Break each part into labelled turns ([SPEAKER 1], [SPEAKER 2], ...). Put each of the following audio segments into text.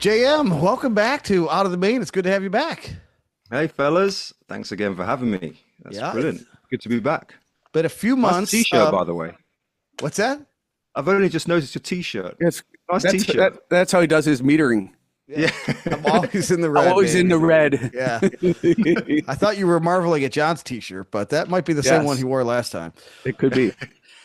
[SPEAKER 1] JM, welcome back to Out of the Main. It's good to have you back.
[SPEAKER 2] Hey fellas, thanks again for having me. That's
[SPEAKER 1] Yeah,
[SPEAKER 2] brilliant.
[SPEAKER 1] it's
[SPEAKER 2] Good to be back.
[SPEAKER 1] been a few
[SPEAKER 2] Nice
[SPEAKER 1] months.
[SPEAKER 2] t-shirt, by the way.
[SPEAKER 1] What's that?
[SPEAKER 2] I've only just noticed your t-shirt.
[SPEAKER 3] Yes,
[SPEAKER 2] Nice t-shirt.
[SPEAKER 3] that's how he does his metering.
[SPEAKER 1] Yeah,
[SPEAKER 2] Yeah.
[SPEAKER 1] I'm always in the red,
[SPEAKER 3] Always in
[SPEAKER 1] baby.
[SPEAKER 3] the red.
[SPEAKER 1] Yeah, I thought you were marveling at John's t-shirt, but that might be the same one he
[SPEAKER 3] Yes,
[SPEAKER 1] wore last time.
[SPEAKER 3] it could be.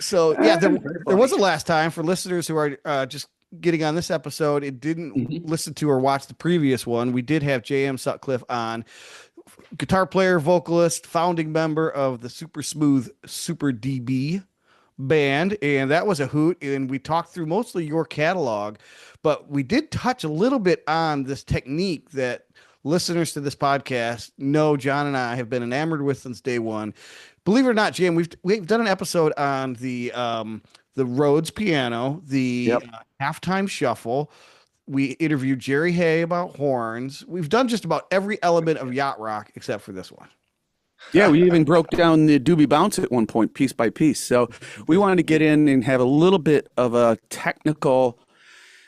[SPEAKER 1] So yeah,
[SPEAKER 2] Very
[SPEAKER 1] there was
[SPEAKER 2] funny.
[SPEAKER 1] a last time for listeners who are just getting on this episode and didn't
[SPEAKER 3] Mhm.
[SPEAKER 1] listen to or watch the previous one. We did have JM Sutcliffe on, guitar player, vocalist, founding member of the Super Smooth Super DB band, and that was a hoot. And we talked through mostly your catalog, but we did touch a little bit on this technique that listeners to this podcast know John and I have been enamored with since day one. Believe it or not, Jim, we've done an episode on the Rhodes piano, the
[SPEAKER 3] Yep.
[SPEAKER 1] halftime shuffle. We interviewed Jerry Hay about horns. We've done just about every element of yacht rock except for this one.
[SPEAKER 3] Yeah, we even broke down the Doobie Bounce at one point, piece by piece. So we wanted to get in and have a little bit of a technical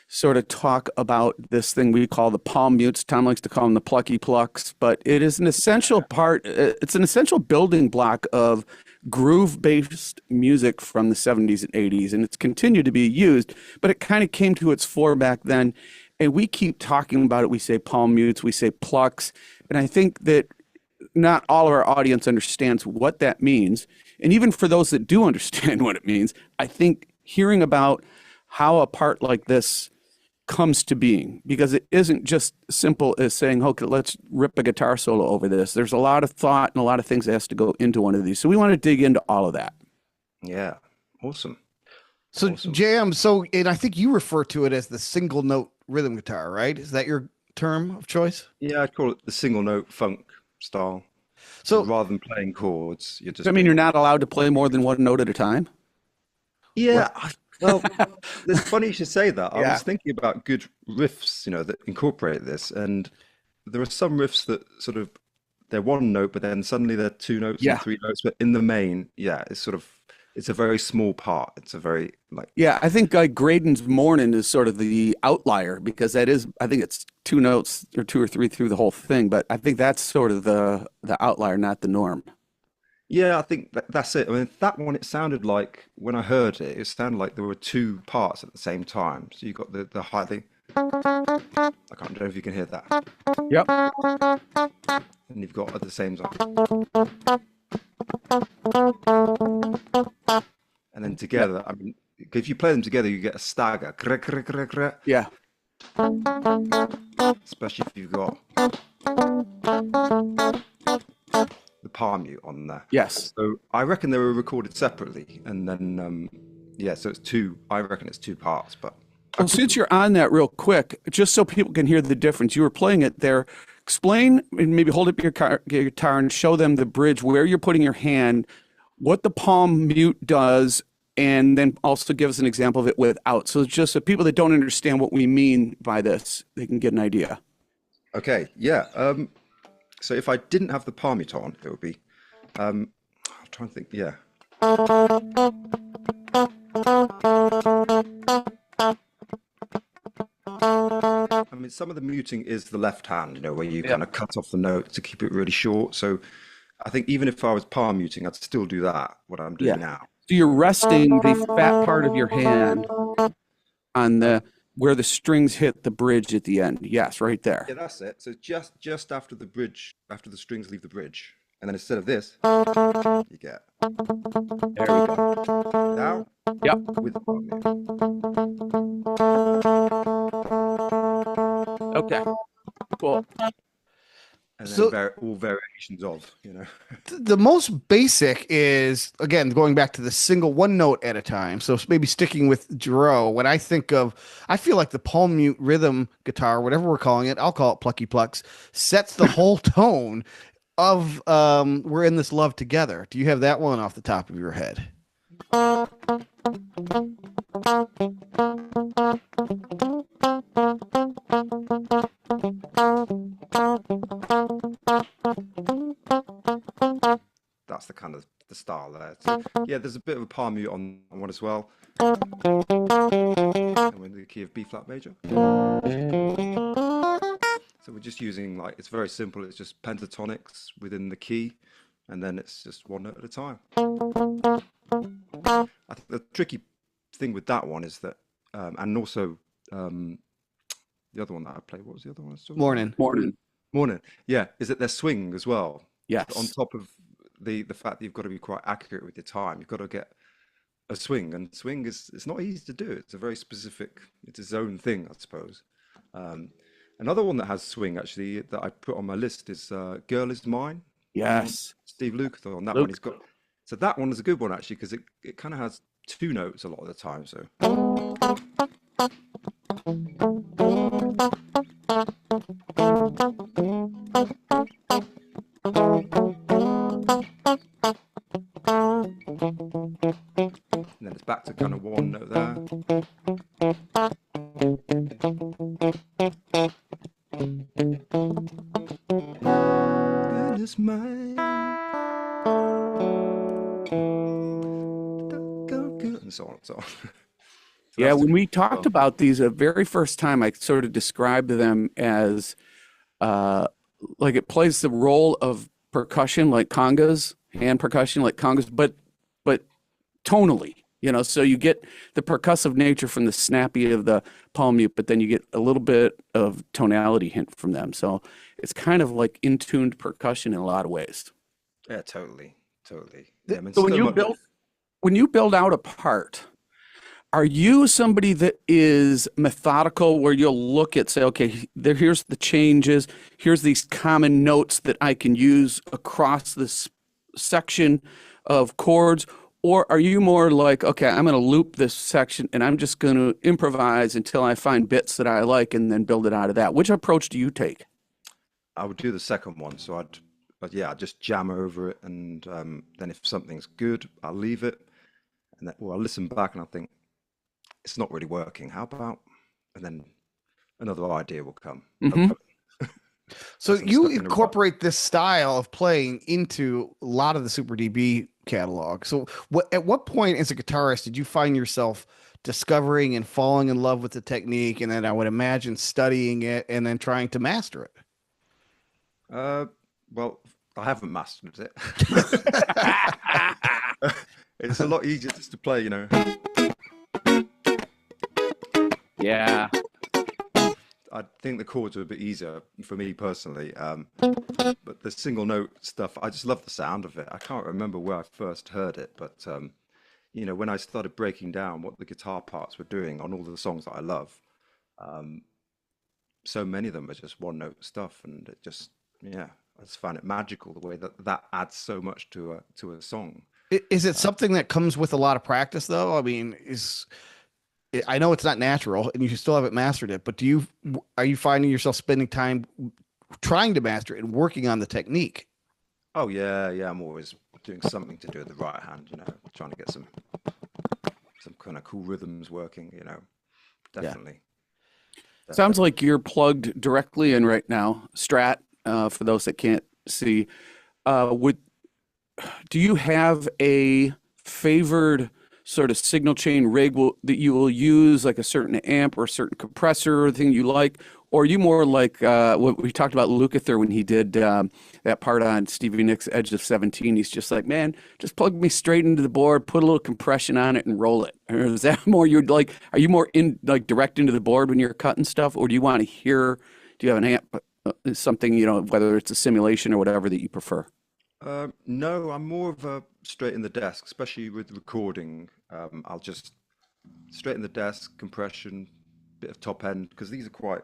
[SPEAKER 3] sort of talk about this thing we call the palm mutes. Tom likes to call them the plucky plucks, but it is an essential part. It's an essential building block of groove-based music from the 70s and 80s, and it's continued to be used, but it kind of came to its fore back then. And we keep talking about it. We say palm mutes, we say plucks, and I think that not all of our audience understands what that means. And even for those that do understand what it means, I think hearing about how a part like this comes to being, because it isn't just simple as saying, okay, let's rip a guitar solo over this. There's a lot of thought and a lot of things that has to go into one of these. So we want to dig into all of that.
[SPEAKER 2] Yeah. Awesome.
[SPEAKER 1] So
[SPEAKER 2] Awesome.
[SPEAKER 1] JM, and I think you refer to it as the single note rhythm guitar, right? Is that your term of choice?
[SPEAKER 2] Yeah, I'd call it the single note funk style. So
[SPEAKER 1] So
[SPEAKER 2] rather than playing chords, you're
[SPEAKER 3] Does that
[SPEAKER 2] just
[SPEAKER 3] mean you're not allowed to play more than one note at a time?
[SPEAKER 2] yeah. Well, it's funny you should say that. I
[SPEAKER 3] Yeah.
[SPEAKER 2] was thinking about good riffs, that incorporate this, and there are some riffs that sort of they're one note, but then suddenly they're two notes and
[SPEAKER 3] Yeah.
[SPEAKER 2] three notes. But in the main, yeah, it's a very small part. It's a very like
[SPEAKER 3] Yeah, I think Graydon's Morning is sort of the outlier because that is, I think it's two notes or two or three through the whole thing, but I think that's sort of the outlier, not the norm.
[SPEAKER 2] yeah, I think that's it. I mean, that one it sounded like when I heard it, it sounded like there were two parts at the same time. So you got the high thing. I can't know if you can hear that,
[SPEAKER 3] Yep.
[SPEAKER 2] and you've got at the same time, and then
[SPEAKER 3] Yep.
[SPEAKER 2] together. I mean, if you play them together, you get a stagger.
[SPEAKER 3] Yeah.
[SPEAKER 2] Especially if you've got the palm mute on there.
[SPEAKER 3] Yes.
[SPEAKER 2] So I reckon they were recorded separately, and then yeah, so it's two. I reckon it's two parts, but
[SPEAKER 3] Well, since you're on that real quick, just so people can hear the difference, you were playing it there. Explain and maybe hold up your guitar and show them the bridge where you're putting your hand, what the palm mute does, and then also give us an example of it without. So just so people that don't understand what we mean by this, they can get an idea.
[SPEAKER 2] okay, yeah. So if I didn't have the palm mute on, it would be. I'm trying to think. Yeah. I mean, some of the muting is the left hand, where you
[SPEAKER 3] Yeah.
[SPEAKER 2] kind of cut off the note to keep it really short. So I think even if I was palm muting, I'd still do that, what I'm
[SPEAKER 3] Yeah.
[SPEAKER 2] doing now.
[SPEAKER 3] So you're resting the fat part of your hand on the where the strings hit the bridge at the end. Yes, right there.
[SPEAKER 2] Yeah, that's it. So just after the bridge, after the strings leave the bridge, and then instead of this, you get
[SPEAKER 3] There we go.
[SPEAKER 2] now
[SPEAKER 3] Yep.
[SPEAKER 2] with the palm mute.
[SPEAKER 3] Okay. Cool.
[SPEAKER 2] And then
[SPEAKER 1] so
[SPEAKER 2] all variations of.
[SPEAKER 1] the most basic is, again, going back to the single one note at a time. So maybe sticking with Giro, when I think of, I feel like the palm mute rhythm guitar, whatever we're calling it, I'll call it Plucky Plucks, sets the whole tone of We're in This Love Together. Do you have that one off the top of your head?
[SPEAKER 2] That's the kind of the style there. So, yeah, there's a bit of a palm mute on one as well. And we're in the key of B flat major. So we're just using like it's very simple. It's just pentatonics within the key, and then it's just one note at a time. I think the tricky thing with that one is that, and also um, the other one that I played. What was the other one I was talking about?
[SPEAKER 1] Morning.
[SPEAKER 3] Morning.
[SPEAKER 2] Morning. Yeah, is that their swing as well. On
[SPEAKER 3] Yes.
[SPEAKER 2] top of the fact that you've got to be quite accurate with your time, you've got to get a swing, and swing is it's not easy to do. It's a very specific, it's its own thing, I suppose. Um, Another one that has swing actually that I put on my list is "Girl Is Mine."
[SPEAKER 3] Yes.
[SPEAKER 2] Steve Lukather on that one.
[SPEAKER 3] Luke.
[SPEAKER 2] He's got so that one is a good one actually because it kind of has two notes a lot of the time. So and then it's back to kind of one note there. Girl is mine. And so on and so on. So
[SPEAKER 3] Yeah,
[SPEAKER 2] that's the
[SPEAKER 3] when we
[SPEAKER 2] good
[SPEAKER 3] talked
[SPEAKER 2] stuff.
[SPEAKER 3] about these the very first time, I sort of described them as uh, like it plays the role of percussion, like congas, hand percussion, like congas, but tonally, so you get the percussive nature from the snappy of the palm mute, but then you get a little bit of tonality hint from them. So it's kind of like in-tuned percussion in a lot of ways.
[SPEAKER 2] Yeah, totally, totally. Yeah, I mean,
[SPEAKER 3] So
[SPEAKER 2] so much.
[SPEAKER 3] when you build out a part, are you somebody that is methodical where you'll look at, say, okay, here's the changes, here's these common notes that I can use across this section of chords? Or are you more like, okay, I'm going to loop this section and I'm just going to improvise until I find bits that I like and then build it out of that? Which approach do you take?
[SPEAKER 2] I would do the second one. So but yeah, I'd just jam over it, and then if something's good, I'll leave it, and then, I'll listen back and I'll think it's not really working. How about, and then another idea will come.
[SPEAKER 3] Hmm.
[SPEAKER 2] Hopefully,
[SPEAKER 1] So
[SPEAKER 2] I'm
[SPEAKER 1] you
[SPEAKER 2] stuck in a rut.
[SPEAKER 1] incorporate this style of playing into a lot of the Super DB catalog. So at what point as a guitarist did you find yourself discovering and falling in love with the technique, and then I would imagine studying it and then trying to master it?
[SPEAKER 2] Uh, well, I haven't mastered it. It's a lot easier just to play.
[SPEAKER 3] Yeah.
[SPEAKER 2] I think the chords are a bit easier for me personally. But the single note stuff, I just love the sound of it. I can't remember where I first heard it, but when I started breaking down what the guitar parts were doing on all the songs that I love, um, so many of them are just one note stuff, and it just, yeah, I just find it magical the way that that adds so much to a song.
[SPEAKER 1] Is it something that comes with a lot of practice, though? I mean, I know it's not natural, and you still haven't mastered it, but are you finding yourself spending time trying to master it and working on the technique?
[SPEAKER 2] Oh yeah, yeah, I'm always doing something to do with the right hand, trying to get some kind of cool rhythms working.
[SPEAKER 3] Yeah.
[SPEAKER 2] Definitely,
[SPEAKER 3] Sounds
[SPEAKER 2] definitely.
[SPEAKER 3] like you're plugged directly in right now. Strat, for those that can't see, would do you have a favored sort of signal chain rig that you will use, like a certain amp or a certain compressor or thing you like? Or are you more like what we talked about Lukather when he did that part on Stevie Nicks' Edge of 17? He's just like, man, just plug me straight into the board, put a little compression on it, and roll it. Or is that more you'd like? Are you more in like direct into the board when you're cutting stuff, or do you want to hear? Do you have an amp, something whether it's a simulation or whatever that you prefer?
[SPEAKER 2] No, I'm more of a straight in the desk, especially with recording. I'll just straight in the desk, compression, bit of top end, because these are quite.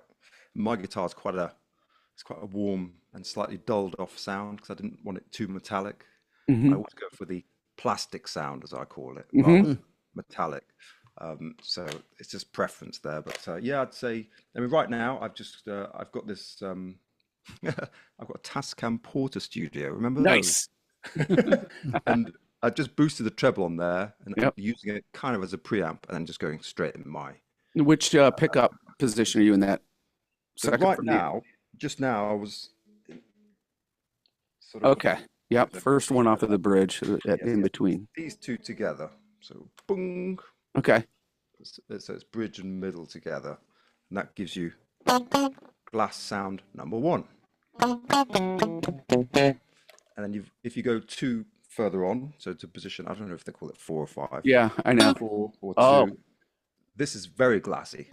[SPEAKER 2] My guitar's it's quite a warm and slightly dulled off sound because I didn't want it too metallic. I
[SPEAKER 3] Hmm.
[SPEAKER 2] always go for the plastic sound, as I call it, rather
[SPEAKER 3] Hmm.
[SPEAKER 2] than metallic. So it's just preference there. But yeah, I'd say. I mean, right now I've got this. I've got a Tascam Porter Studio. Remember those?
[SPEAKER 3] Nice.
[SPEAKER 2] And I just boosted the treble on there and
[SPEAKER 3] Yep.
[SPEAKER 2] using it kind of as a preamp and then just going straight in my.
[SPEAKER 3] Which pickup position are you in that?
[SPEAKER 2] So
[SPEAKER 3] Second
[SPEAKER 2] right
[SPEAKER 3] from the
[SPEAKER 2] now, just now, I was sort of
[SPEAKER 3] okay. Yep. First one off of the bridge
[SPEAKER 2] yes,
[SPEAKER 3] in
[SPEAKER 2] yes,
[SPEAKER 3] between.
[SPEAKER 2] these two together. So boom.
[SPEAKER 3] Okay.
[SPEAKER 2] So it's bridge and middle together, and that gives you glass sound number 1. And then if you go 2 further on, so to position, I don't know if they call it 4 or 5.
[SPEAKER 3] Yeah, I know.
[SPEAKER 2] 4 or 2.
[SPEAKER 3] Oh.
[SPEAKER 2] This is very glassy.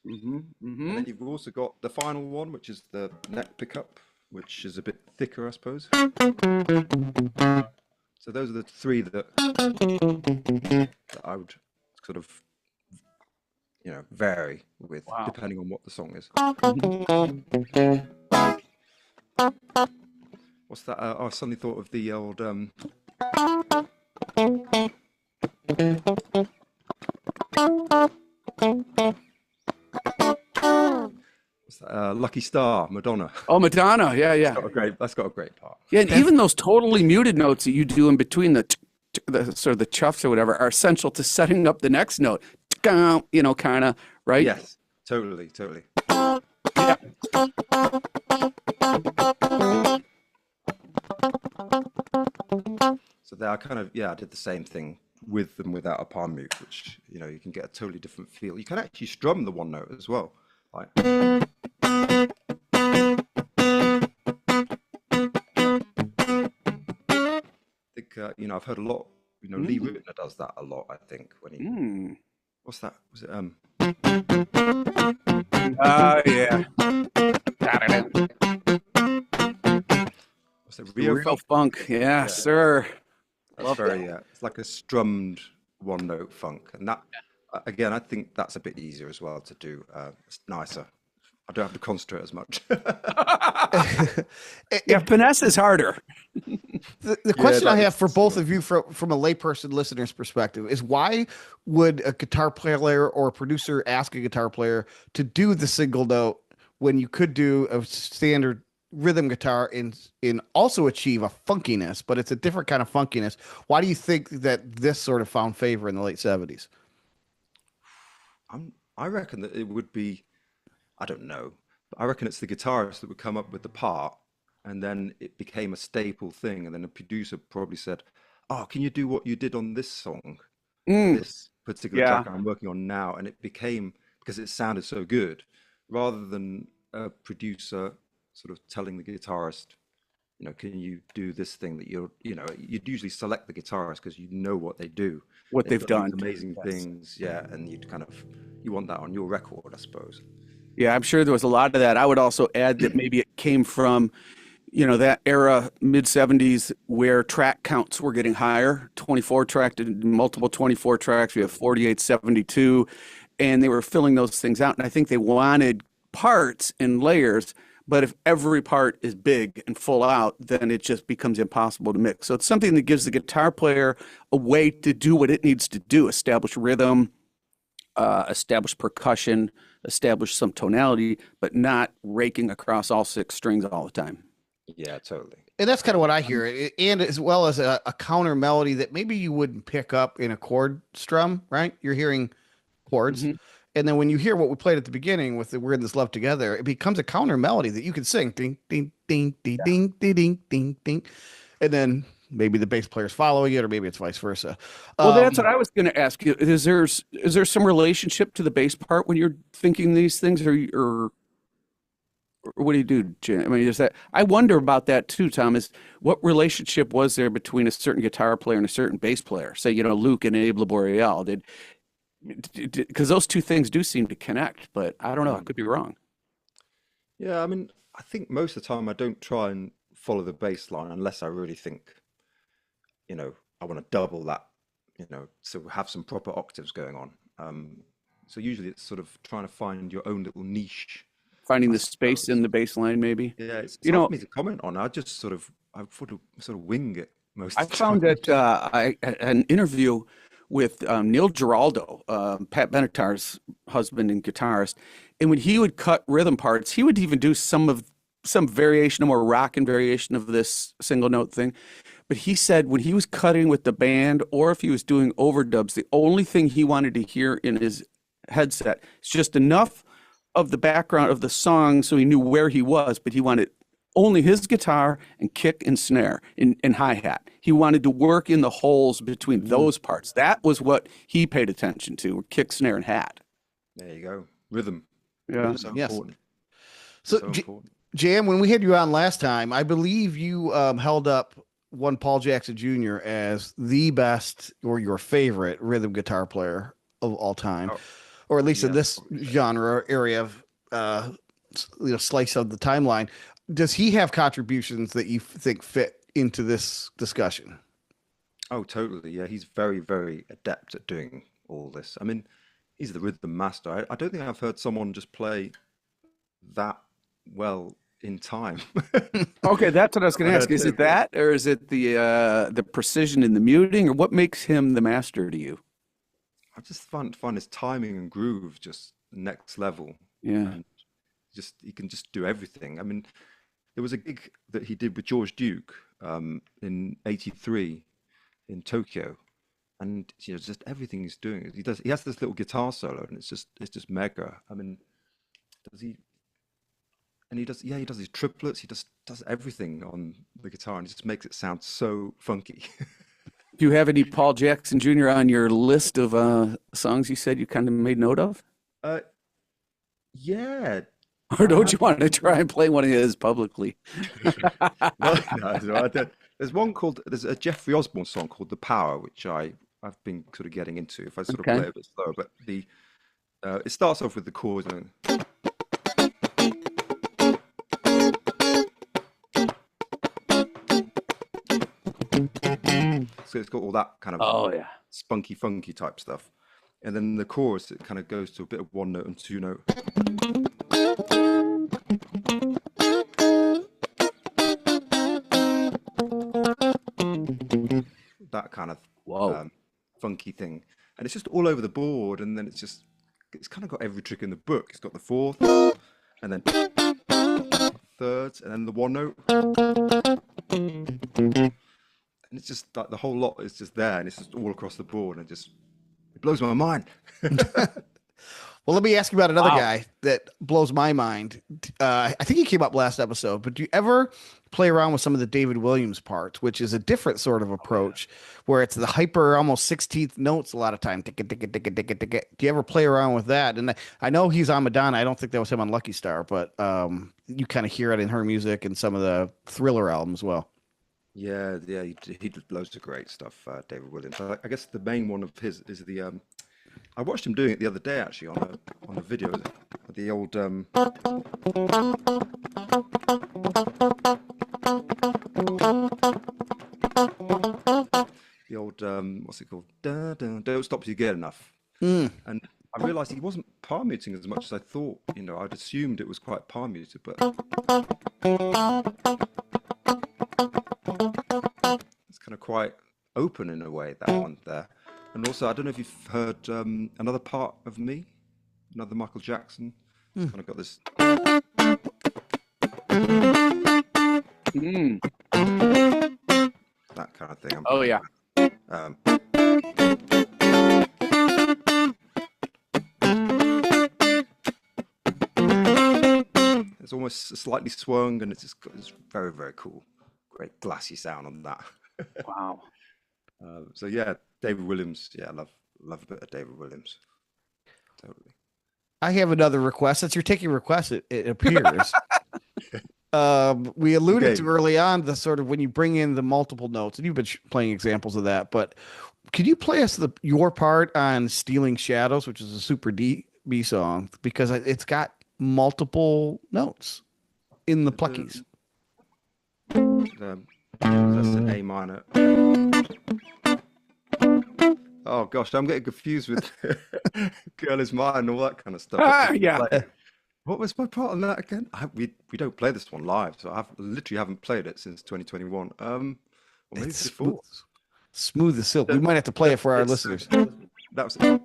[SPEAKER 3] Mm-hmm,
[SPEAKER 2] And then you've also got the final one, which is the neck pickup, which is a bit thicker, I suppose. So those are the 3 that I would sort of, vary with,
[SPEAKER 3] Wow.
[SPEAKER 2] depending on what the song is. What's that? I suddenly thought of the old. What's that? Lucky Star, Madonna.
[SPEAKER 3] Oh, Madonna. Yeah, yeah.
[SPEAKER 2] That's got a great part.
[SPEAKER 3] Yeah, and even those totally muted notes that you do in between the sort of the chuffs or whatever are essential to setting up the next note. Kind of, right?
[SPEAKER 2] Yes, totally.
[SPEAKER 3] Yeah.
[SPEAKER 2] So there, I did the same thing with and without a palm mute, which you can get a totally different feel. You can actually strum the one note as well, like. I think I've heard a lot. Lee Ritenour does that a lot. I think when he. What's that? Was it
[SPEAKER 3] Yeah.
[SPEAKER 2] What's it? Real
[SPEAKER 3] Funk. Yeah, sir.
[SPEAKER 2] That's very it's like a strummed one note funk, and that again, I think that's a bit easier as well to do. It's nicer. I don't have to concentrate as much.
[SPEAKER 3] Yeah, finesse is harder.
[SPEAKER 1] The question I have for both of you from a layperson listener's perspective is, why would a guitar player or a producer ask a guitar player to do the single note when you could do a standard rhythm guitar and also achieve a funkiness, but it's a different kind of funkiness? Why do you think that this sort of found favor in the late 70s?
[SPEAKER 2] I reckon that it would be, I don't know, but I reckon it's the guitarist that would come up with the part, and then it became a staple thing, and then the producer probably said, "Oh, can you do what you did on this song, this particular track I'm working on now?" And it became, because it sounded so good, rather than a producer sort of telling the guitarist, can you do this thing that you'd usually select the guitarist because you know what they do,
[SPEAKER 3] What they've done.
[SPEAKER 2] amazing things, and you want that on your record, I suppose.
[SPEAKER 3] Yeah, I'm sure there was a lot of that. I would also add that maybe it came from, that era, mid 70s, where track counts were getting higher, 24 track to multiple 24 tracks. We have 48, 72, and they were filling those things out. And I think they wanted parts and layers, but if every part is big and full out, then it just becomes impossible to mix. So it's something that gives the guitar player a way to do what it needs to do: establish rhythm, establish percussion, establish some tonality, but not raking across all 6 strings all the time.
[SPEAKER 2] Yeah, totally.
[SPEAKER 1] And that's kind of what I hear. And as well as a counter melody that maybe you wouldn't pick up in a chord strum, right? You're hearing chords. And then when you hear what we played at the beginning with the "We're in This Love Together," it becomes a counter melody that you can sing ding, ding, ding, ding, ding, ding, ding, ding, ding. And then maybe the bass player's following it, or maybe it's vice versa.
[SPEAKER 3] Well, that's what I was going to ask you. Is there some relationship to the bass part when you're thinking these things, or what do you do, Jim? I mean, is that, I wonder about that too, Tom, is what relationship was there between a certain guitar player and a certain bass player? Say, Luke and Abe Laboriel, because those two things do seem to connect, but I don't know, I could be wrong.
[SPEAKER 2] Yeah, I mean, I think most of the time I don't try and follow the bass line unless I really think, I want to double that, so have some proper octaves going on. So usually it's sort of trying to find your own little niche.
[SPEAKER 3] Finding the space in the bass line, maybe.
[SPEAKER 2] Yeah, it's hard for me to comment on. I sort of wing it most of the time.
[SPEAKER 3] I found that an interview with Neil Giraldo, Pat Benatar's husband and guitarist, and when he would cut rhythm parts, he would even do some variation, a more rockin' variation of this single note thing. But he said when he was cutting with the band, or if he was doing overdubs, the only thing he wanted to hear in his headset is just enough of the background of the song so he knew where he was, but he wanted only his guitar and kick and snare and hi-hat. He wanted to work in the holes between those parts. That was what he paid attention to: kick, snare, and hat.
[SPEAKER 2] There you go. Rhythm.
[SPEAKER 3] Yeah.
[SPEAKER 2] So
[SPEAKER 1] Yes.
[SPEAKER 2] important.
[SPEAKER 1] So,
[SPEAKER 2] So important.
[SPEAKER 1] Jam, when we had you on last time, I believe you held up one Paul Jackson Jr. as the best or your favorite rhythm guitar player of all time,
[SPEAKER 2] Oh,
[SPEAKER 1] or at least in
[SPEAKER 2] yeah,
[SPEAKER 1] this
[SPEAKER 2] probably so.
[SPEAKER 1] genre or area of slice of the timeline. Does he have contributions that you think fit into this discussion?
[SPEAKER 2] Oh, totally. Yeah, he's very, very adept at doing all this. I mean, he's the rhythm master. I don't think I've heard someone just play that well in time.
[SPEAKER 3] Okay, that's what I was going
[SPEAKER 2] I
[SPEAKER 3] to ask.
[SPEAKER 2] heard
[SPEAKER 3] Is it
[SPEAKER 2] him.
[SPEAKER 3] that, or is it the precision in the muting, or what makes him the master to you?
[SPEAKER 2] I just find his timing and groove just next level,
[SPEAKER 3] Yeah.
[SPEAKER 2] and just he can just do everything. I mean, there was a gig that he did with George Duke in '83 in Tokyo, and just everything he's doing. He has this little guitar solo, and it's just mega. I mean, does he? And he does his triplets. He just does everything on the guitar, and he just makes it sound so funky.
[SPEAKER 3] Do you have any Paul Jackson Jr. on your list of songs you said you kind of made note of?
[SPEAKER 2] uh, yeah,
[SPEAKER 3] Or
[SPEAKER 2] I
[SPEAKER 3] don't
[SPEAKER 2] have.
[SPEAKER 3] you want to try and play one of his publicly?
[SPEAKER 2] No, no, so I don't. There's a Jeffrey Osborne song called "The Power," which I've been sort of getting into. If I sort of
[SPEAKER 3] Okay.
[SPEAKER 2] play it a bit slower, but the it starts off with the chords, and so it's got all that kind of
[SPEAKER 3] Oh yeah.
[SPEAKER 2] spunky, funky type stuff. And then the chorus, it kind of goes to a bit of one note and two note, that kind of
[SPEAKER 3] Whoa.
[SPEAKER 2] um, funky thing. And it's just all over the board. And then it's kind of got every trick in the book. It's got the fourths, and then thirds, and then the one note. And it's just like the whole lot is just there, and it's just all across the board. And it blows my mind.
[SPEAKER 1] Well, let me ask you about another
[SPEAKER 3] Wow.
[SPEAKER 1] guy that blows my mind. I think he came up last episode, but do you ever play around with some of the David Williams parts, which is a different sort of
[SPEAKER 2] Oh, yeah.
[SPEAKER 1] approach where it's the hyper, almost 16th notes a lot of time. Ticka, ticka, ticka, ticka, ticka. Do you ever play around with that? And I know he's on Madonna. I don't think that was him on Lucky Star, but you kind of hear it in her music and some of the Thriller albums as well.
[SPEAKER 2] Yeah, yeah, he did loads of great stuff, David Williams. I guess the main one of his is the I watched him doing it the other day actually on a video. The old what's it called? Da, da, don't stop till you get enough.
[SPEAKER 1] Mm.
[SPEAKER 2] And I realized he wasn't palm muting as much as I thought. I'd assumed it was quite palm muted, but it's kind of quite open in a way, that one there. And also, I don't know if you've heard another part of me, another Michael Jackson. It's kind of got this
[SPEAKER 3] Mm.
[SPEAKER 2] that kind of thing I'm
[SPEAKER 3] Oh
[SPEAKER 2] playing
[SPEAKER 3] yeah.
[SPEAKER 2] with. Um, it's almost slightly swung, and it's very, very cool. Great glassy sound on that.
[SPEAKER 3] Wow.
[SPEAKER 2] So yeah, David Williams. Yeah, I love a bit of David Williams. Totally.
[SPEAKER 1] I have another request. Since you're taking requests, it appears. We alluded to
[SPEAKER 2] Okay.
[SPEAKER 1] early on the sort of when you bring in the multiple notes, and you've been playing examples of that. But could you play us your part on "Stealing Shadows," which is a super D B song, because it's got multiple notes in the
[SPEAKER 2] The,
[SPEAKER 1] pluckies.
[SPEAKER 2] the, that's an A minor. Oh gosh, I'm getting confused with "Girl Is Mine" and all that kind of stuff. I
[SPEAKER 3] Ah,
[SPEAKER 2] think we
[SPEAKER 3] yeah.
[SPEAKER 2] played. What was my part on that again? We don't play this one live, so I literally haven't played it since 2021. Or maybe
[SPEAKER 1] It's
[SPEAKER 2] before.
[SPEAKER 1] smooth as silk. We
[SPEAKER 2] No,
[SPEAKER 1] might have to play
[SPEAKER 2] no,
[SPEAKER 1] it for our
[SPEAKER 2] it's
[SPEAKER 1] listeners.
[SPEAKER 2] that was it.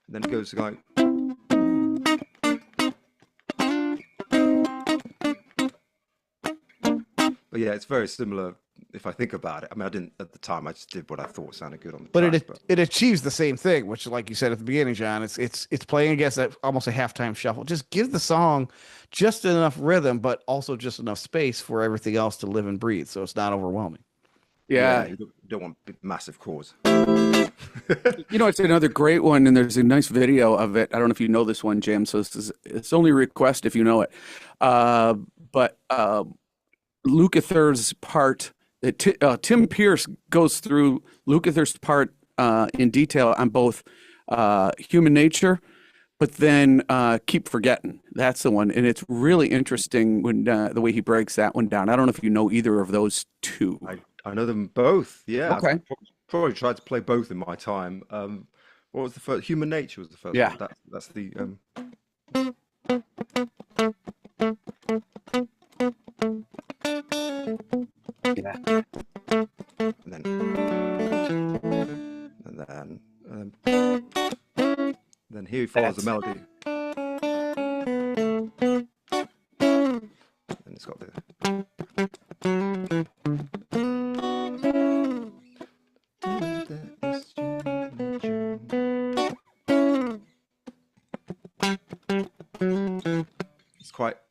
[SPEAKER 2] And then it goes like, but yeah, it's very similar if I think about it. I mean, I didn't at the time. I just did what I thought sounded good on the
[SPEAKER 1] But
[SPEAKER 2] track.
[SPEAKER 1] it achieves the same thing, which, like you said at the beginning, John, it's playing against that almost a halftime shuffle. Just give the song just enough rhythm, but also just enough space for everything else to live and breathe, so it's not overwhelming.
[SPEAKER 3] Yeah.
[SPEAKER 2] You don't want big, massive chords.
[SPEAKER 3] You know, it's another great one, and there's a nice video of it. I don't know if you know this one, Jim. So it's only a request if you know it. But Lukather's part, Tim Pierce goes through Lukather's part in detail on both Human Nature, but then Keep Forgetting. That's the one, and it's really interesting when the way he breaks that one down. I don't know if you know either of those two.
[SPEAKER 2] I know them both. Yeah.
[SPEAKER 3] Okay.
[SPEAKER 2] I've probably tried to play both in my time. What was the first? Human Nature was the first
[SPEAKER 3] Yeah.
[SPEAKER 2] one. That's the
[SPEAKER 3] Yeah.
[SPEAKER 2] and then here he follows the melody. And it's got the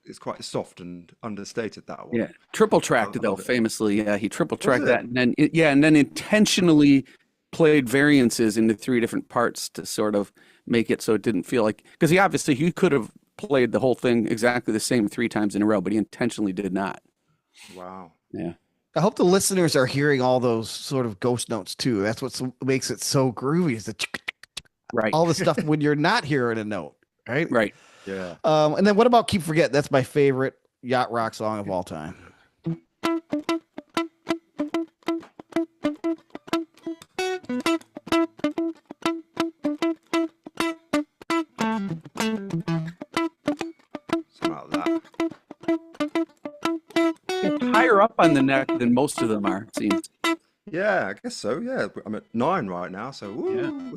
[SPEAKER 2] it's quite soft and understated, that one.
[SPEAKER 3] Yeah, triple tracked
[SPEAKER 2] I
[SPEAKER 3] though,
[SPEAKER 2] love it.
[SPEAKER 3] famously. Yeah, he triple tracked
[SPEAKER 2] it?
[SPEAKER 3] that, and then and then intentionally played variances into three different parts to sort of make it so it didn't feel like, because he could have played the whole thing exactly the same three times in a row, but he intentionally did not.
[SPEAKER 2] Wow.
[SPEAKER 3] Yeah.
[SPEAKER 1] I hope the listeners are hearing all those sort of ghost notes too. That's what makes it so groovy, is the
[SPEAKER 3] Right.
[SPEAKER 1] all the stuff when you're not hearing a note, right?
[SPEAKER 3] Right.
[SPEAKER 2] Yeah.
[SPEAKER 1] And then what about Keep Forget? That's my favorite yacht rock song of all time.
[SPEAKER 2] Something like that.
[SPEAKER 3] It's higher up on the neck than most of them are, it seems.
[SPEAKER 2] Yeah, I guess so. Yeah, I'm at 9 right now, so ooh.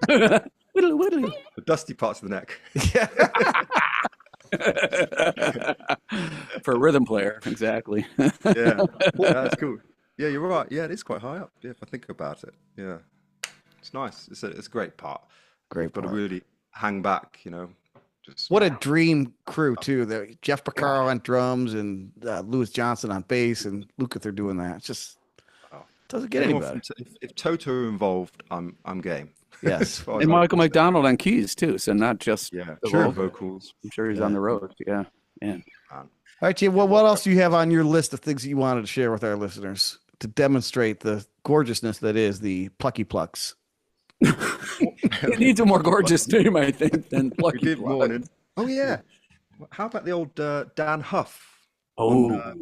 [SPEAKER 3] Whittly, whittly.
[SPEAKER 2] The dusty parts of the neck.
[SPEAKER 3] For a rhythm player, exactly.
[SPEAKER 2] Yeah, that's cool. Yeah, you're right. Yeah, it is quite high up. Yeah, if I think about it. Yeah, it's nice. It's a great part.
[SPEAKER 1] Great
[SPEAKER 2] Got to
[SPEAKER 1] part.
[SPEAKER 2] really hang back, Just
[SPEAKER 1] What a dream crew too. Jeff Porcaro on drums and Louis Johnson on bass, and Lukather doing that. It's just doesn't get any
[SPEAKER 2] anyone
[SPEAKER 1] better.
[SPEAKER 2] if Toto are involved, I'm game.
[SPEAKER 1] Yes.
[SPEAKER 2] As far as
[SPEAKER 3] And
[SPEAKER 2] I'm
[SPEAKER 3] Michael
[SPEAKER 2] concerned.
[SPEAKER 3] McDonald on keys too, so not just
[SPEAKER 2] Yeah,
[SPEAKER 3] the
[SPEAKER 2] sure.
[SPEAKER 3] vocals.
[SPEAKER 2] Vocals.
[SPEAKER 3] I'm sure he's on the road. Yeah, man.
[SPEAKER 2] Man.
[SPEAKER 1] All right, Jim. Well, what else do you have on your list of things that you wanted to share with our listeners to demonstrate the gorgeousness that is the Plucky Plucks?
[SPEAKER 3] It needs a more gorgeous name, I think, than
[SPEAKER 2] We
[SPEAKER 3] Plucky.
[SPEAKER 2] did morning. Oh yeah. How about the old Dan Huff?
[SPEAKER 3] Oh,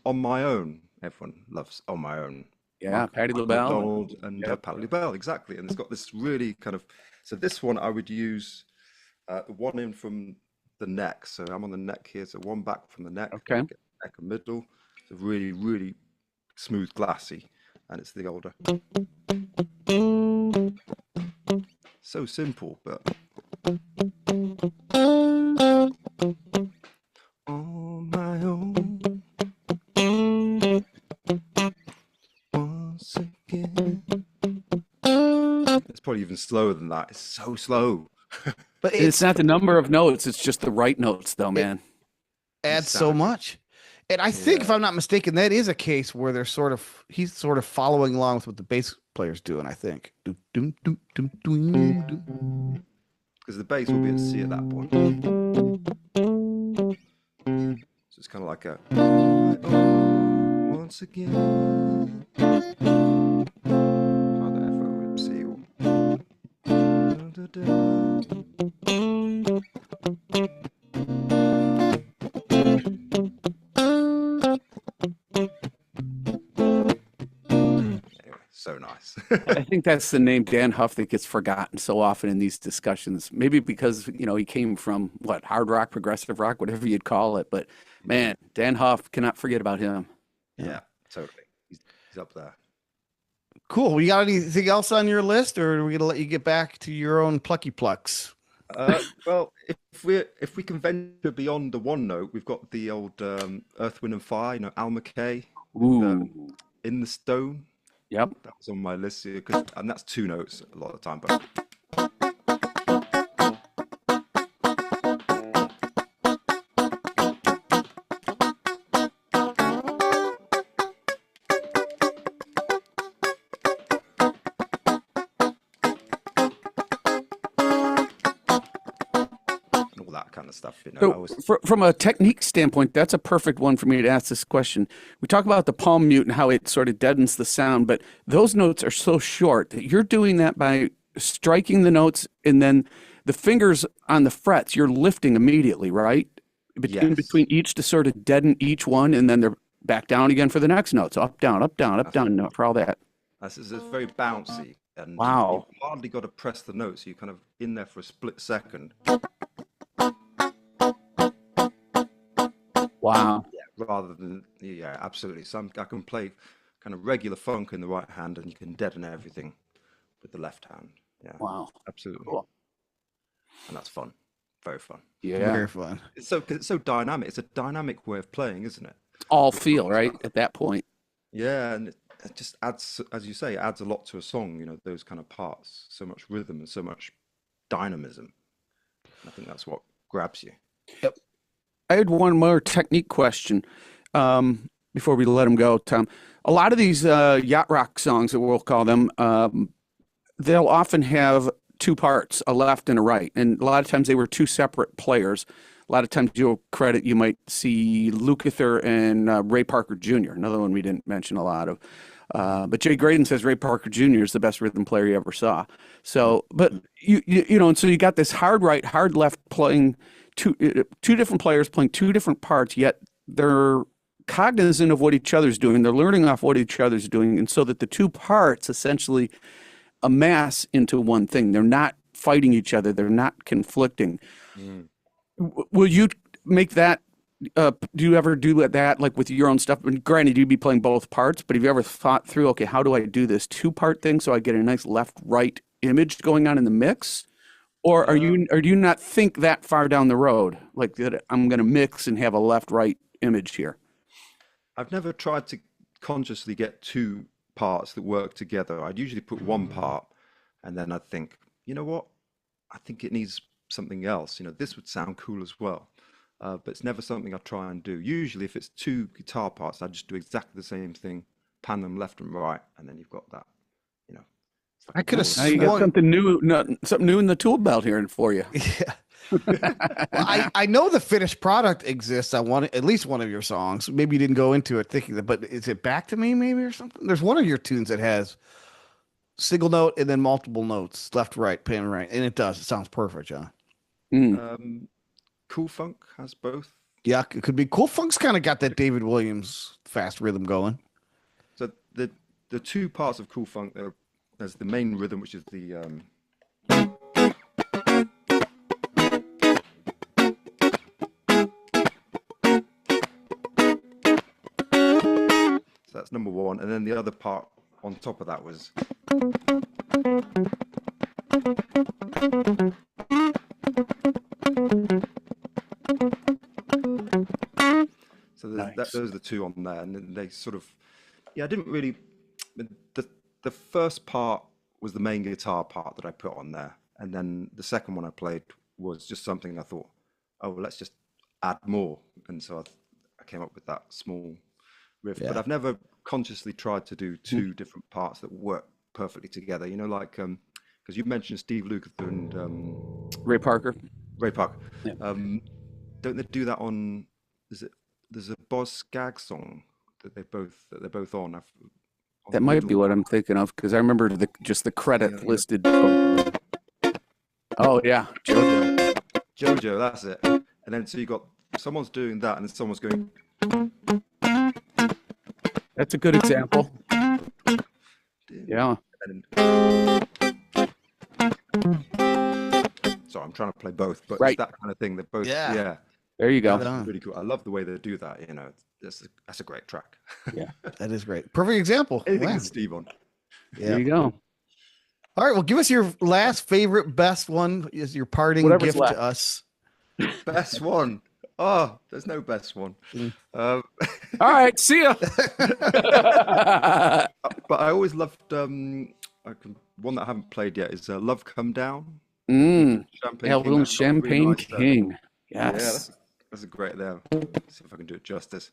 [SPEAKER 2] On My Own. Everyone loves On My Own.
[SPEAKER 3] yeah, Patti LaBelle.
[SPEAKER 2] McDonald and Patti LaBelle, exactly. And it's got this really kind of. So this one I would use the one in from the neck. So I'm on the neck here. So one back from the neck.
[SPEAKER 3] Okay.
[SPEAKER 2] Get neck and middle. So really, really smooth, glassy, and it's the older. So simple, but. On my own. Once again. It's probably even slower than that. It's so slow.
[SPEAKER 1] But
[SPEAKER 3] It's not the number of notes; it's just the right notes, though, man.
[SPEAKER 1] adds so much. And I think, if I'm not mistaken, that is a case where he's sort of following along with what the bass player's doing, I think.
[SPEAKER 2] Because the bass will be at C at that point. So it's kind of like a once again. Either F or C or. Anyway, so nice.
[SPEAKER 3] I think that's the name Dan Huff that gets forgotten so often in these discussions. Maybe because he came from hard rock, progressive rock, whatever you'd call it. But man, Dan Huff, cannot forget about him.
[SPEAKER 2] Yeah, totally. He's up there.
[SPEAKER 1] Cool. We got anything else on your list, or are we gonna let you get back to your own Plucky Plucks?
[SPEAKER 2] Well, if we can venture beyond the one note, we've got the old Earth, Wind and Fire, Al McKay
[SPEAKER 3] Ooh.
[SPEAKER 2] In the Stone.
[SPEAKER 3] Yep.
[SPEAKER 2] That was on my list here, and that's two notes a lot of the time, but and all that kind of stuff, I
[SPEAKER 3] So,
[SPEAKER 2] was
[SPEAKER 3] from a technique standpoint, that's a perfect one for me to ask this question. We talk about the palm mute and how it sort of deadens the sound, but those notes are so short that you're doing that by striking the notes and then the fingers on the frets, you're lifting immediately, right? In
[SPEAKER 2] yes.
[SPEAKER 3] between each to sort of deaden each one, and then they're back down again for the next note. So up, down, up, down, up,
[SPEAKER 2] That's
[SPEAKER 3] down, for all that.
[SPEAKER 2] it's very bouncy, and you've
[SPEAKER 3] Wow.
[SPEAKER 2] hardly got to press the notes. You're kind of in there for a split second,
[SPEAKER 3] Wow.
[SPEAKER 2] rather than yeah, absolutely. I can play kind of regular funk in the right hand, and you can deaden everything with the left hand. Yeah,
[SPEAKER 3] Wow.
[SPEAKER 2] absolutely,
[SPEAKER 3] Cool.
[SPEAKER 2] and that's fun, very fun.
[SPEAKER 3] Yeah.
[SPEAKER 1] Very fun.
[SPEAKER 2] Cause it's so dynamic. It's a dynamic way of playing, isn't it?
[SPEAKER 3] All feel, right? At that point.
[SPEAKER 2] Yeah, and it just adds, as you say, it adds a lot to a song. Those kind of parts, so much rhythm and so much dynamism. I think that's what grabs you.
[SPEAKER 3] I had one more technique question before we let him go, Tom. A lot of these yacht rock songs, that we'll call them, they'll often have two parts, a left and a right. And a lot of times they were two separate players. A lot of times you might see Lukather and Ray Parker Jr., another one we didn't mention a lot of. But Jay Graydon says Ray Parker Jr. is the best rhythm player he ever saw. So, but and so you got this hard right, hard left playing two different players playing two different parts, yet they're cognizant of what each other's doing. They're learning off what each other's doing, and so that the two parts essentially amass into one thing. They're not fighting each other. They're not conflicting.
[SPEAKER 2] Mm.
[SPEAKER 3] Will you make that? Do you ever do that like with your own stuff? And granted, you'd be playing both parts, but have you ever thought through, okay, how do I do this two-part thing so I get a nice left-right image going on in the mix? Or do you not think that far down the road, like that I'm going to mix and have a left-right image here?
[SPEAKER 2] I've never tried to consciously get two parts that work together. I'd usually put one part, and then I'd think, you know what? I think it needs something else. This would sound cool as well. But it's never something I try and do. Usually, if it's two guitar parts, I just do exactly the same thing, pan them left and right, and then you've got that. It's like
[SPEAKER 1] I
[SPEAKER 2] a
[SPEAKER 1] could have
[SPEAKER 2] ball
[SPEAKER 3] Now you got
[SPEAKER 1] sworn.
[SPEAKER 3] something new in the tool belt here for you.
[SPEAKER 1] Yeah. Well, I know the finished product exists on at least one of your songs. Maybe you didn't go into it thinking that, but is it Back to Me maybe or something? There's one of your tunes that has single note and then multiple notes, left, right, pan, right, and it does. It sounds perfect, John.
[SPEAKER 3] Mm.
[SPEAKER 2] Cool Funk has both.
[SPEAKER 1] Yeah, it could be. Cool Funk's kind of got that David Williams fast rhythm going.
[SPEAKER 2] So the two parts of Cool Funk, there's the main rhythm, which is the so that's number one, and then the other part on top of that was so
[SPEAKER 3] Nice.
[SPEAKER 2] those are the two on there, and then they sort of I didn't really the first part was the main guitar part that I put on there, and then the second one I played was just something I thought, oh, well, let's just add more, and so I came up with that small riff. But
[SPEAKER 1] Yeah.
[SPEAKER 2] I've never consciously tried to do two different parts that work perfectly together. Like because you mentioned Steve Lukather and
[SPEAKER 3] Ray Parker.
[SPEAKER 2] Ray Parker.
[SPEAKER 3] Yeah.
[SPEAKER 2] Don't they do that on? There's a Boz Scaggs song that they're both on. On
[SPEAKER 3] That
[SPEAKER 2] the
[SPEAKER 3] might be
[SPEAKER 2] middle.
[SPEAKER 3] what I'm thinking of because I remember just the credit
[SPEAKER 2] Yeah.
[SPEAKER 3] listed. Oh yeah, JoJo.
[SPEAKER 2] JoJo, that's it. And then so you got someone's doing that, and then someone's going.
[SPEAKER 3] That's a good example. Yeah.
[SPEAKER 2] And so I'm trying to play both, but
[SPEAKER 3] Right.
[SPEAKER 2] it's that kind of thing. They're both,
[SPEAKER 1] Yeah.
[SPEAKER 2] yeah,
[SPEAKER 3] There you go.
[SPEAKER 1] Right on.
[SPEAKER 2] really cool. I love the way they do that. That's a great track.
[SPEAKER 1] That is great. Perfect example.
[SPEAKER 2] Anything
[SPEAKER 1] Wow.
[SPEAKER 2] with Steve on.
[SPEAKER 1] Yeah.
[SPEAKER 3] There you go.
[SPEAKER 1] All right. Well, give us your last favorite, best one. Is your parting
[SPEAKER 3] Whatever's
[SPEAKER 1] gift
[SPEAKER 3] left.
[SPEAKER 1] to us?
[SPEAKER 2] Best one. Oh, there's no best one.
[SPEAKER 3] All right, see ya.
[SPEAKER 2] But I always loved one that I haven't played yet is Love Come Down. Champagne
[SPEAKER 3] Yeah,
[SPEAKER 2] King.
[SPEAKER 3] little
[SPEAKER 2] That's got a really
[SPEAKER 3] Champagne
[SPEAKER 2] nice,
[SPEAKER 3] King.
[SPEAKER 2] yeah,
[SPEAKER 3] Yes.
[SPEAKER 2] that's a great there. Let's see if I can do it justice.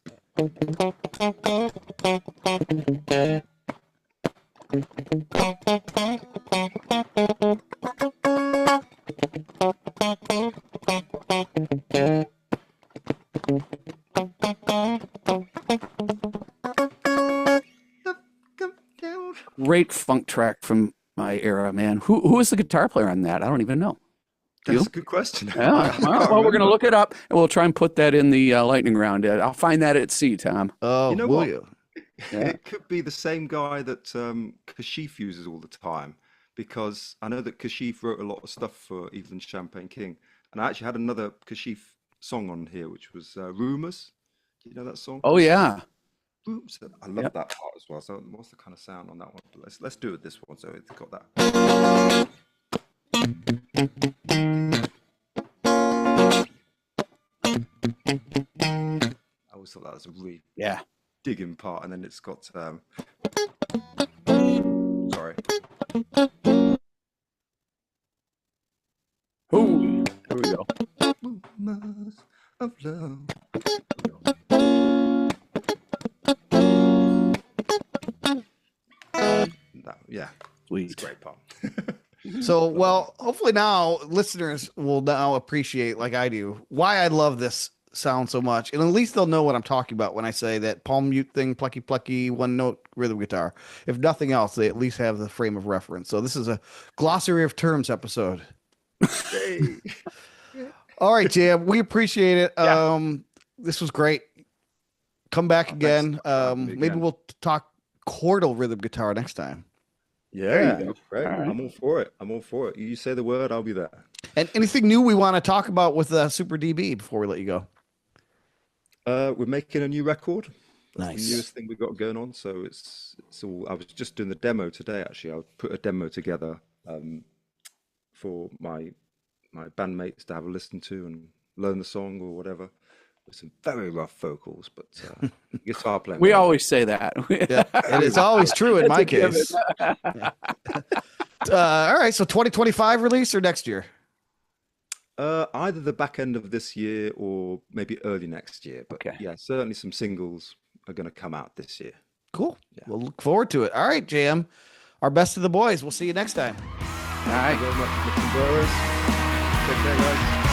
[SPEAKER 2] Love Come Down.
[SPEAKER 3] Great funk track from my era, man. Who was the guitar player on that? I don't even know. You?
[SPEAKER 2] That's a good question.
[SPEAKER 3] Yeah.
[SPEAKER 2] I
[SPEAKER 3] Well,
[SPEAKER 2] can't
[SPEAKER 3] we're going to
[SPEAKER 2] remember.
[SPEAKER 3] look it up, and we'll try and put that in the lightning round. I'll find that at sea, Tom.
[SPEAKER 1] Oh,
[SPEAKER 2] You know
[SPEAKER 1] will
[SPEAKER 2] what?
[SPEAKER 1] you?
[SPEAKER 3] Yeah.
[SPEAKER 2] It could be the same guy that Kashif uses all the time, because I know that Kashif wrote a lot of stuff for even Champagne King, and I actually had another Kashif song on here, which was Rumors. Do you know that song?
[SPEAKER 3] Oh yeah.
[SPEAKER 2] Oops, I love
[SPEAKER 3] Yep.
[SPEAKER 2] that part as well. So what's the kind of sound on that one? But let's do it this one. So it's got that. I always thought that was a really
[SPEAKER 3] Yeah.
[SPEAKER 2] digging part, and then it's got sorry.
[SPEAKER 3] Oh, here we go.
[SPEAKER 2] Rumors of love. Yeah, it's a
[SPEAKER 3] Sweet.
[SPEAKER 2] great part.
[SPEAKER 1] So, well, hopefully now listeners will now appreciate, like I do, why I love this sound so much. And at least they'll know what I'm talking about when I say that palm mute thing, plucky, plucky, one note rhythm guitar. If nothing else, they at least have the frame of reference. So this is a glossary of terms episode.
[SPEAKER 2] Hey.
[SPEAKER 1] All right, Jam, we appreciate it.
[SPEAKER 2] Yeah.
[SPEAKER 1] This was great. Come back
[SPEAKER 2] Thanks
[SPEAKER 1] again.
[SPEAKER 2] for having me
[SPEAKER 1] Maybe
[SPEAKER 2] again.
[SPEAKER 1] we'll talk chordal rhythm guitar next time.
[SPEAKER 2] Yeah,
[SPEAKER 3] go.
[SPEAKER 2] great.
[SPEAKER 3] All right.
[SPEAKER 2] I'm all for it. I'm all for it. You say the word, I'll be there.
[SPEAKER 1] And anything new we want to talk about with Super DB before we let you go?
[SPEAKER 2] We're making a new record. That's
[SPEAKER 1] Nice.
[SPEAKER 2] the newest thing we've got going on. So it's all. I was just doing the demo today. Actually, I put a demo together for my bandmates to have a listen to and learn the song or whatever. With some very rough vocals, but guitar playing.
[SPEAKER 3] We
[SPEAKER 2] very
[SPEAKER 3] always say that.
[SPEAKER 1] Yeah, and it's always true in
[SPEAKER 3] It's
[SPEAKER 1] my
[SPEAKER 3] a given.
[SPEAKER 1] case. All right, so 2025 release or next year?
[SPEAKER 2] Either the back end of this year or maybe early next year. But
[SPEAKER 3] Okay.
[SPEAKER 2] yeah, certainly some singles are going to come out this year.
[SPEAKER 1] Cool. We'll look forward to it. All right, Jam. Our best to the boys. We'll see you next time.
[SPEAKER 3] All right.
[SPEAKER 2] Thank you very much, Mr. Brothers. Take care, guys.